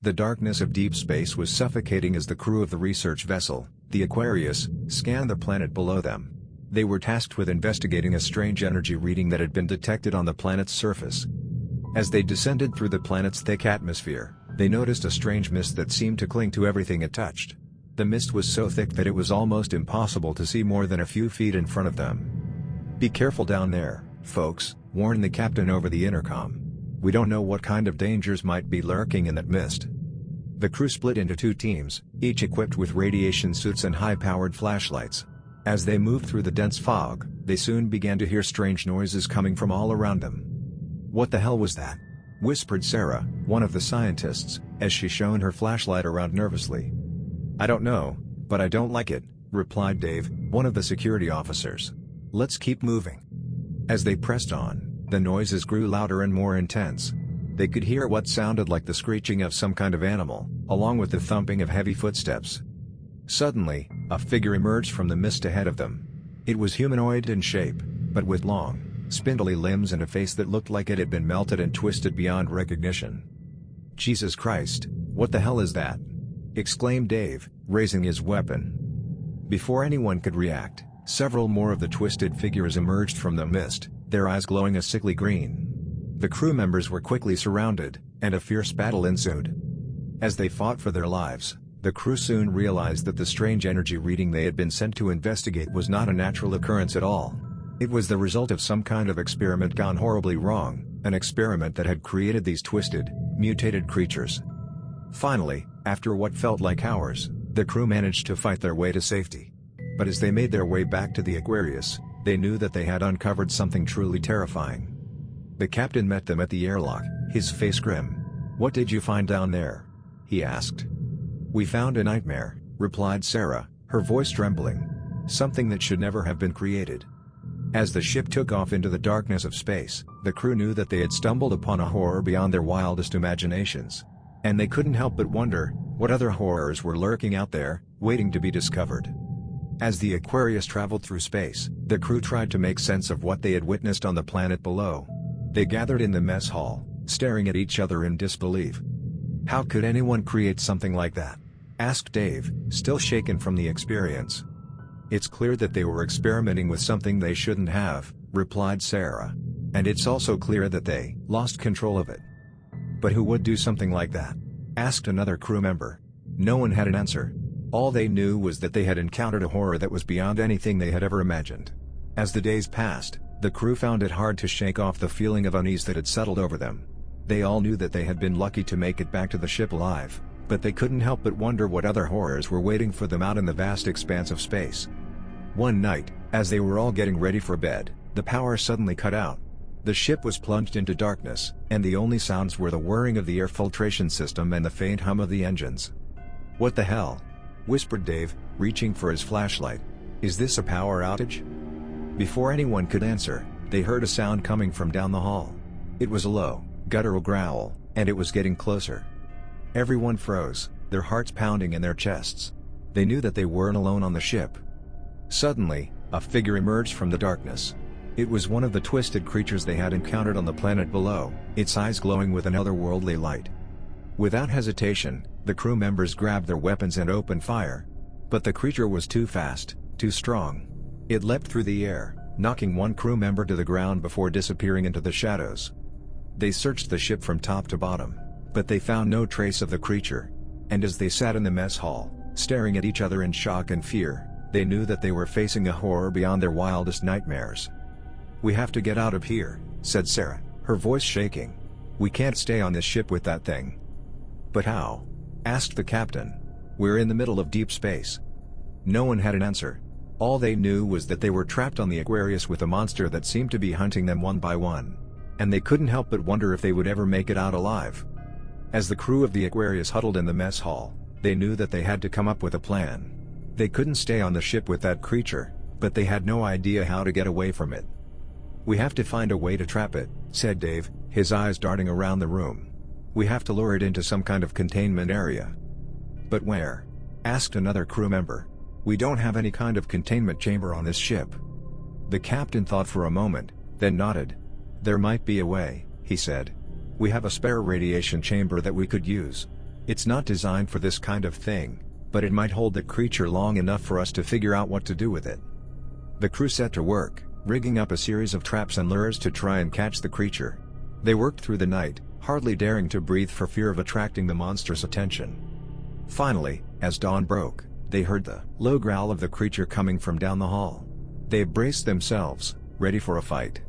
The darkness of deep space was suffocating as the crew of the research vessel, the Aquarius, scanned the planet below them. They were tasked with investigating a strange energy reading that had been detected on the planet's surface. As they descended through the planet's thick atmosphere, they noticed a strange mist that seemed to cling to everything it touched. The mist was so thick that it was almost impossible to see more than a few feet in front of them. "Be careful down there, folks," warned the captain over the intercom. "We don't know what kind of dangers might be lurking in that mist." The crew split into two teams, each equipped with radiation suits and high-powered flashlights. As they moved through the dense fog, they soon began to hear strange noises coming from all around them. "What the hell was that?" whispered Sarah, one of the scientists, as she shone her flashlight around nervously. "I don't know, but I don't like it," replied Dave, one of the security officers. "Let's keep moving." As they pressed on, the noises grew louder and more intense. They could hear what sounded like the screeching of some kind of animal, along with the thumping of heavy footsteps. Suddenly, a figure emerged from the mist ahead of them. It was humanoid in shape, but with long, spindly limbs and a face that looked like it had been melted and twisted beyond recognition. "Jesus Christ, what the hell is that?" exclaimed Dave, raising his weapon. Before anyone could react, several more of the twisted figures emerged from the mist, their eyes glowing a sickly green. The crew members were quickly surrounded, and a fierce battle ensued. As they fought for their lives, the crew soon realized that the strange energy reading they had been sent to investigate was not a natural occurrence at all. It was the result of some kind of experiment gone horribly wrong, an experiment that had created these twisted, mutated creatures. Finally, after what felt like hours, the crew managed to fight their way to safety. But as they made their way back to the Aquarius, they knew that they had uncovered something truly terrifying. The captain met them at the airlock, his face grim. "What did you find down there?" he asked. "We found a nightmare," replied Sarah, her voice trembling. "Something that should never have been created." As the ship took off into the darkness of space, the crew knew that they had stumbled upon a horror beyond their wildest imaginations. And they couldn't help but wonder, what other horrors were lurking out there, waiting to be discovered. As the Aquarius traveled through space, the crew tried to make sense of what they had witnessed on the planet below. They gathered in the mess hall, staring at each other in disbelief. "How could anyone create something like that?" asked Dave, still shaken from the experience. "It's clear that they were experimenting with something they shouldn't have," replied Sarah. "And it's also clear that they lost control of it." "But who would do something like that?" asked another crew member. No one had an answer. All they knew was that they had encountered a horror that was beyond anything they had ever imagined. As the days passed, the crew found it hard to shake off the feeling of unease that had settled over them. They all knew that they had been lucky to make it back to the ship alive, but they couldn't help but wonder what other horrors were waiting for them out in the vast expanse of space. One night, as they were all getting ready for bed, the power suddenly cut out. The ship was plunged into darkness, and the only sounds were the whirring of the air filtration system and the faint hum of the engines. "What the hell?" whispered Dave, reaching for his flashlight. "Is this a power outage?" Before anyone could answer, they heard a sound coming from down the hall. It was a low, guttural growl, and it was getting closer. Everyone froze, their hearts pounding in their chests. They knew that they weren't alone on the ship. Suddenly, a figure emerged from the darkness. It was one of the twisted creatures they had encountered on the planet below, its eyes glowing with an otherworldly light. Without hesitation, the crew members grabbed their weapons and opened fire. But the creature was too fast, too strong. It leapt through the air, knocking one crew member to the ground before disappearing into the shadows. They searched the ship from top to bottom, but they found no trace of the creature. And as they sat in the mess hall, staring at each other in shock and fear, they knew that they were facing a horror beyond their wildest nightmares. "We have to get out of here," said Sarah, her voice shaking. "We can't stay on this ship with that thing." "But how?" asked the captain. "We're in the middle of deep space." No one had an answer. All they knew was that they were trapped on the Aquarius with a monster that seemed to be hunting them one by one. And they couldn't help but wonder if they would ever make it out alive. As the crew of the Aquarius huddled in the mess hall, they knew that they had to come up with a plan. They couldn't stay on the ship with that creature, but they had no idea how to get away from it. "We have to find a way to trap it," said Dave, his eyes darting around the room. "We have to lure it into some kind of containment area." "But where?" asked another crew member. "We don't have any kind of containment chamber on this ship." The captain thought for a moment, then nodded. "There might be a way," he said. "We have a spare radiation chamber that we could use." It's not designed for this kind of thing, but it might hold the creature long enough for us to figure out what to do with it." The crew set to work, rigging up a series of traps and lures to try and catch the creature. They worked through the night, hardly daring to breathe for fear of attracting the monster's attention. Finally, as dawn broke, they heard the low growl of the creature coming from down the hall. They braced themselves, ready for a fight.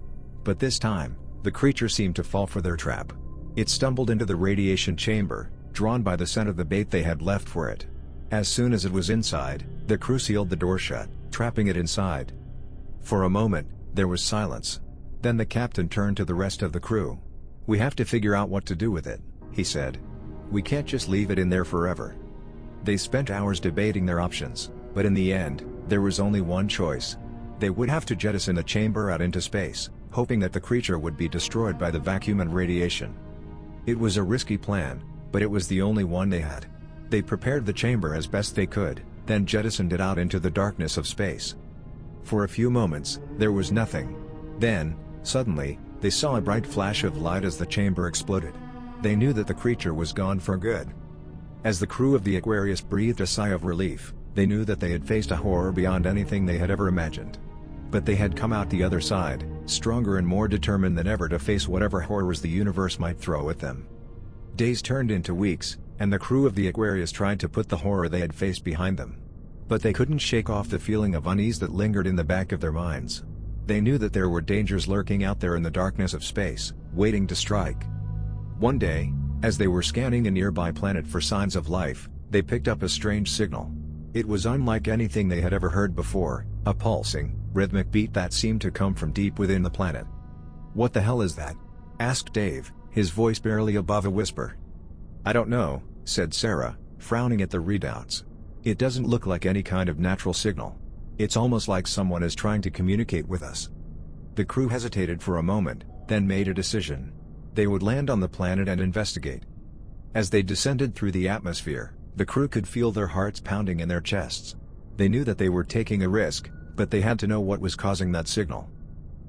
But this time, the creature seemed to fall for their trap. It stumbled into the radiation chamber, drawn by the scent of the bait they had left for it. As soon as it was inside, the crew sealed the door shut, trapping it inside. For a moment, there was silence. Then the captain turned to the rest of the crew. "We have to figure out what to do with it," he said. "We can't just leave it in there forever." They spent hours debating their options, but in the end, there was only one choice. They would have to jettison the chamber out into space, hoping that the creature would be destroyed by the vacuum and radiation. It was a risky plan, but it was the only one they had. They prepared the chamber as best they could, then jettisoned it out into the darkness of space. For a few moments, there was nothing. Then, suddenly, they saw a bright flash of light as the chamber exploded. They knew that the creature was gone for good. As the crew of the Aquarius breathed a sigh of relief, they knew that they had faced a horror beyond anything they had ever imagined. But they had come out the other side, stronger and more determined than ever to face whatever horrors the universe might throw at them. Days turned into weeks, and the crew of the Aquarius tried to put the horror they had faced behind them. But they couldn't shake off the feeling of unease that lingered in the back of their minds. They knew that there were dangers lurking out there in the darkness of space, waiting to strike. One day, as they were scanning a nearby planet for signs of life, they picked up a strange signal. It was unlike anything they had ever heard before, a pulsing, rhythmic beat that seemed to come from deep within the planet. "What the hell is that?" asked Dave, his voice barely above a whisper. "I don't know," said Sarah, frowning at the readouts. "It doesn't look like any kind of natural signal. It's almost like someone is trying to communicate with us." The crew hesitated for a moment, then made a decision. They would land on the planet and investigate. As they descended through the atmosphere, the crew could feel their hearts pounding in their chests. They knew that they were taking a risk, but they had to know what was causing that signal.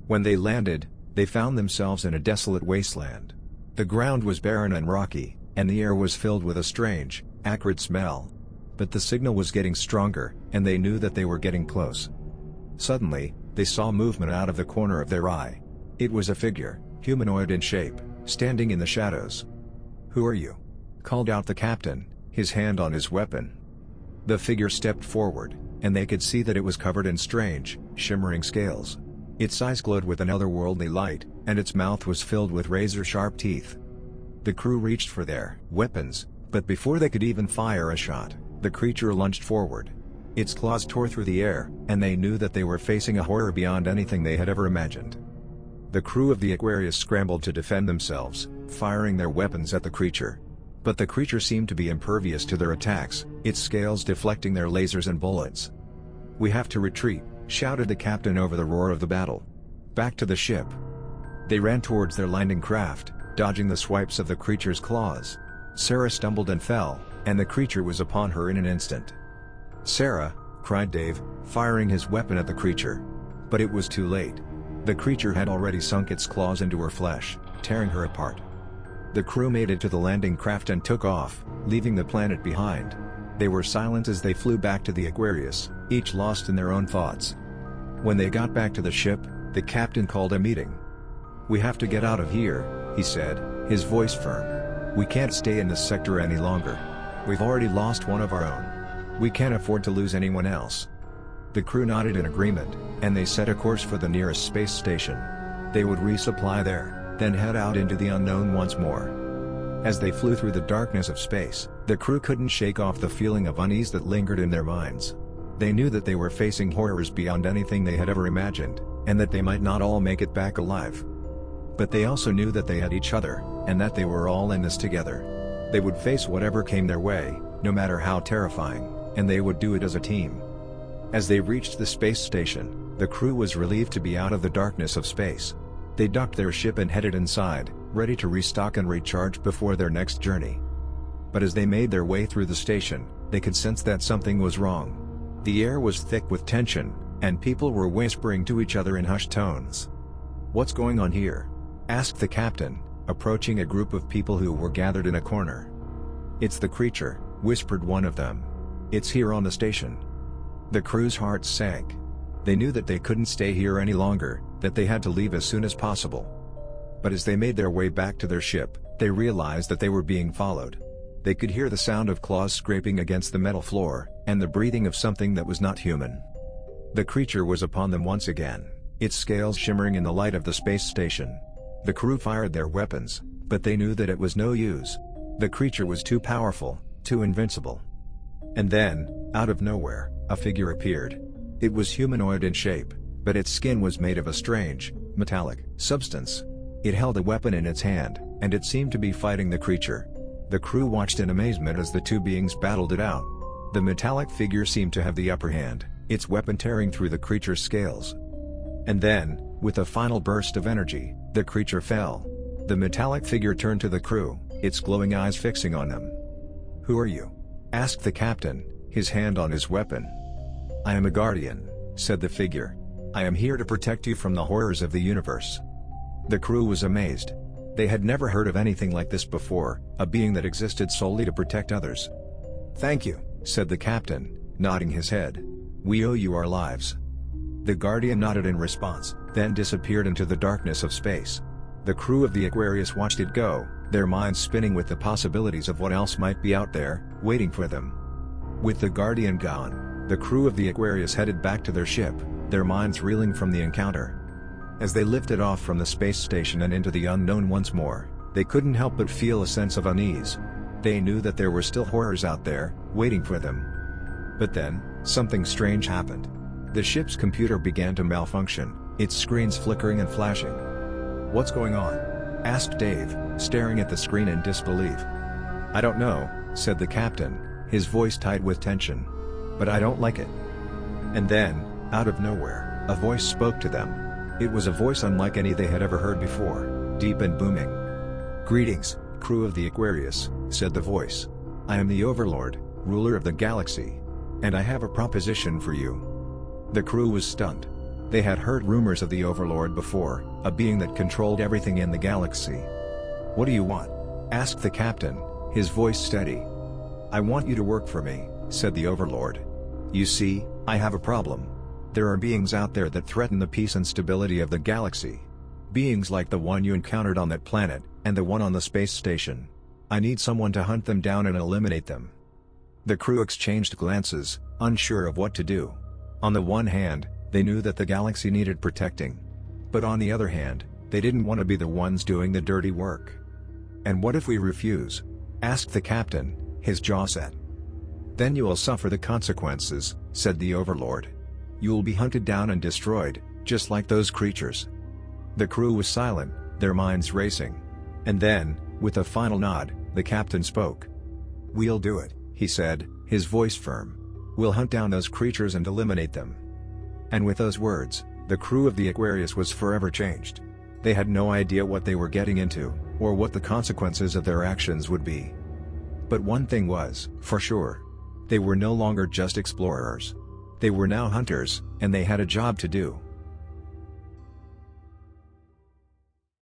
When they landed, they found themselves in a desolate wasteland. The ground was barren and rocky, and the air was filled with a strange, acrid smell. But the signal was getting stronger, and they knew that they were getting close. Suddenly, they saw movement out of the corner of their eye. It was a figure, humanoid in shape, standing in the shadows. "Who are you?" called out the captain, his hand on his weapon. The figure stepped forward, and they could see that it was covered in strange, shimmering scales. Its eyes glowed with an otherworldly light, and its mouth was filled with razor-sharp teeth. The crew reached for their weapons, but before they could even fire a shot, the creature lunged forward. Its claws tore through the air, and they knew that they were facing a horror beyond anything they had ever imagined. The crew of the Aquarius scrambled to defend themselves, firing their weapons at the creature. But the creature seemed to be impervious to their attacks, its scales deflecting their lasers and bullets. "We have to retreat," shouted the captain over the roar of the battle. "Back to the ship." They ran towards their landing craft, dodging the swipes of the creature's claws. Sarah stumbled and fell, and the creature was upon her in an instant. "Sarah!" cried Dave, firing his weapon at the creature. But it was too late. The creature had already sunk its claws into her flesh, tearing her apart. The crew made it to the landing craft and took off, leaving the planet behind. They were silent as they flew back to the Aquarius, each lost in their own thoughts. When they got back to the ship, the captain called a meeting. "We have to get out of here," he said, his voice firm. "We can't stay in this sector any longer. We've already lost one of our own. We can't afford to lose anyone else." The crew nodded in agreement, and they set a course for the nearest space station. They would resupply there, then head out into the unknown once more. As they flew through the darkness of space, the crew couldn't shake off the feeling of unease that lingered in their minds. They knew that they were facing horrors beyond anything they had ever imagined, and that they might not all make it back alive. But they also knew that they had each other, and that they were all in this together. They would face whatever came their way, no matter how terrifying, and they would do it as a team. As they reached the space station, the crew was relieved to be out of the darkness of space. They docked their ship and headed inside, ready to restock and recharge before their next journey. But as they made their way through the station, they could sense that something was wrong. The air was thick with tension, and people were whispering to each other in hushed tones. "What's going on here?" asked the captain, approaching a group of people who were gathered in a corner. "It's the creature," whispered one of them. "It's here on the station." The crew's hearts sank. They knew that they couldn't stay here any longer, that they had to leave as soon as possible. But as they made their way back to their ship, they realized that they were being followed. They could hear the sound of claws scraping against the metal floor, and the breathing of something that was not human. The creature was upon them once again, its scales shimmering in the light of the space station. The crew fired their weapons, but they knew that it was no use. The creature was too powerful, too invincible. And then, out of nowhere, a figure appeared. It was humanoid in shape, but its skin was made of a strange, metallic substance. It held a weapon in its hand, and it seemed to be fighting the creature. The crew watched in amazement as the two beings battled it out. The metallic figure seemed to have the upper hand, its weapon tearing through the creature's scales. And then, with a final burst of energy, the creature fell. The metallic figure turned to the crew, its glowing eyes fixing on them. "Who are you?" asked the captain, his hand on his weapon. "I am a guardian," said the figure. "I am here to protect you from the horrors of the universe." The crew was amazed. They had never heard of anything like this before, a being that existed solely to protect others. "Thank you," said the captain, nodding his head. "We owe you our lives." The guardian nodded in response, then disappeared into the darkness of space. The crew of the Aquarius watched it go, their minds spinning with the possibilities of what else might be out there, waiting for them. With the guardian gone, the crew of the Aquarius headed back to their ship, their minds reeling from the encounter. As they lifted off from the space station and into the unknown once more, they couldn't help but feel a sense of unease. They knew that there were still horrors out there, waiting for them. But then, something strange happened. The ship's computer began to malfunction, its screens flickering and flashing. "What's going on?" asked Dave, staring at the screen in disbelief. "I don't know," said the captain, his voice tight with tension. "But I don't like it." And then, out of nowhere, a voice spoke to them. It was a voice unlike any they had ever heard before, deep and booming. "Greetings, crew of the Aquarius," said the voice. "I am the Overlord, ruler of the galaxy. And I have a proposition for you." The crew was stunned. They had heard rumors of the Overlord before, a being that controlled everything in the galaxy. "What do you want?" asked the captain, his voice steady. "I want you to work for me," said the Overlord. "You see, I have a problem. There are beings out there that threaten the peace and stability of the galaxy. Beings like the one you encountered on that planet, and the one on the space station. I need someone to hunt them down and eliminate them." The crew exchanged glances, unsure of what to do. On the one hand, they knew that the galaxy needed protecting. But on the other hand, they didn't want to be the ones doing the dirty work. "And what if we refuse?" asked the captain, his jaw set. "Then you will suffer the consequences," said the Overlord. "You will be hunted down and destroyed, just like those creatures." The crew was silent, their minds racing. And then, with a final nod, the captain spoke. "We'll do it," he said, his voice firm. "We'll hunt down those creatures and eliminate them." And with those words, the crew of the Aquarius was forever changed. They had no idea what they were getting into, or what the consequences of their actions would be. But one thing was, for sure. They were no longer just explorers. They were now hunters, and they had a job to do.